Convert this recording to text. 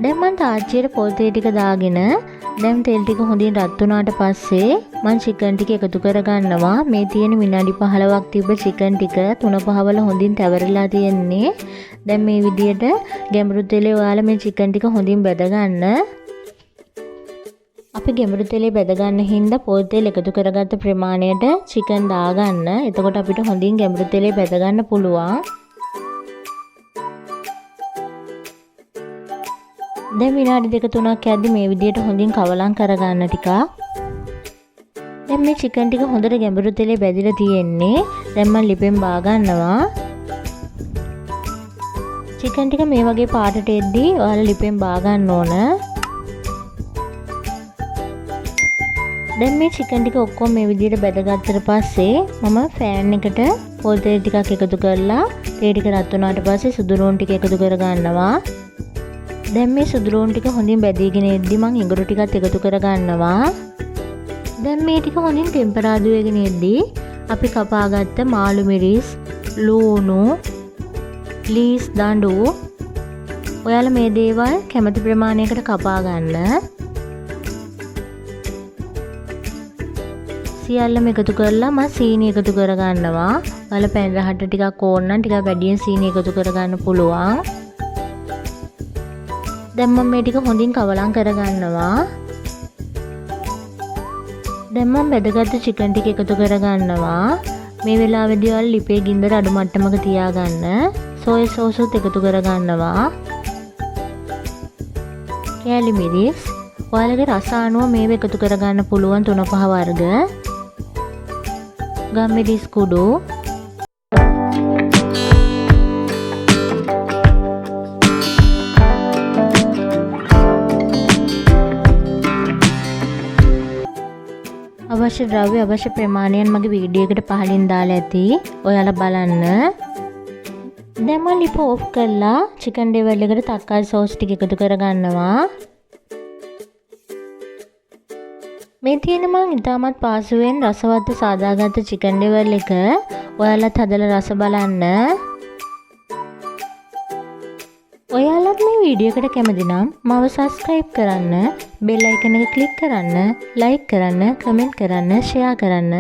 දැන් මම තාච්චියට පොල් තේ ටික දාගෙන දැන් තෙල් ටික හොඳින් රත් වුණාට පස්සේ මම චිකන් ටික එකතු කරගන්නවා. මේ තියෙන විනාඩි 15ක් තිබ්බ චිකන් ටික 3-5 වල හොඳින් තැවරලා තියෙන්නේ. දැන් මේ විදියට ගැඹුරු තෙලේ ඔයාලා මේ චිකන් ටික හොඳින් බෙද ගන්න. අපි ගැඹුරු තෙලේ බෙද ගන්න හින්දා පොල් තෙල් එකතු කරගත්ත ප්‍රමාණයට චිකන් දාගන්න. එතකොට අපිට හොඳින් ගැඹුරු තෙලේ බෙද ගන්න පුළුවන්. දැන් විනාඩි 2-3ක් යද්දි මේ විදියට හොඳින් කවලම් කරගන්න ටිකක්. දැන් මේ චිකන් ටික හොඳට ගැඹුරු තෙලේ බැදිලා තියෙන්නේ. දැන් මම ලිපෙන් බා ගන්නවා. චිකන් ටික මේ වගේ පාටට එද්දි ඔයාලා ලිපෙන් බා ගන්න ඕන. දැන් මේ චිකන් ටික ඔක්කොම මේ විදියට බැදගත්තට පස්සේ මම ෆෑන් එකට පොල් තේ ටිකක් එකතු කරලා තේ ටික රත් වුණාට පස්සේ සුදු ලුණු ටික එකතු කර ගන්නවා. දැන් මේ සුදු ලුණු ටික හොඳින් බැදීගෙන එද්දි මම ඉඟුරු ටිකත් එකතු කර ගන්නවා. දැන් මේ ටික හොඳින් ටෙම්පරාදු වෙගෙන එද්දි අපි කපාගත්ත මාළු මිරිස්, ලුණු, ලීස් දඬු ඔයාලා මේ දේවල් කැමති ප්‍රමාණයකට කපා ගන්න. සියල්ලම එකතු කරලා මම සීනි එකතු කර ගන්නවා. ඔයාලා පැන් රහට ටිකක් ඕන නම් ටිකක් වැඩියෙන් සීනි එකතු කර ගන්න පුළුවන්. දැන් මම මේ ටික හොඳින් කවලම් කර ගන්නවා. දැන් මම බෙදගත්තු චිකන් ටික එකතු කර ගන්නවා. මේ වෙලාවේදී ඔයාලා ලිපේ ගින්දර අඩු මට්ටමක තියාගන්න. සෝයා සෝස් උත් එකතු කර ගන්නවා. කෑලි මිරිස් ඔයාලගේ රස අනුව මේව එකතු කර ගන්න පුළුවන් 3-5 වර්ග. ගම්මිරිස් කුඩු අවශ්‍ය ද්‍රව්‍ය අවශ්‍ය ප්‍රමාණයෙන් මගේ වීඩියෝ එකට පහලින් දාලා ඇති. ඔයාලා බලන්න. දැන් මම ලිප ඔෆ් කරලා චිකන් ඩෙවල් එකට තක්කාලි සෝස් ටික එකතු කර ගන්නවා. මේ තියෙන මම ඉතාමත් පාසුවෙන් රසවත් සාදාගත්ත චිකන් ඩෙවල් එක ඔයාලත් හදලා රස බලන්න. ඔයාලත් මේ වීඩියෝ එකට කැමති නම් මාව subscribe කරන්න, bell icon එක click කරන්න, like කරන්න, comment කරන්න, share කරන්න.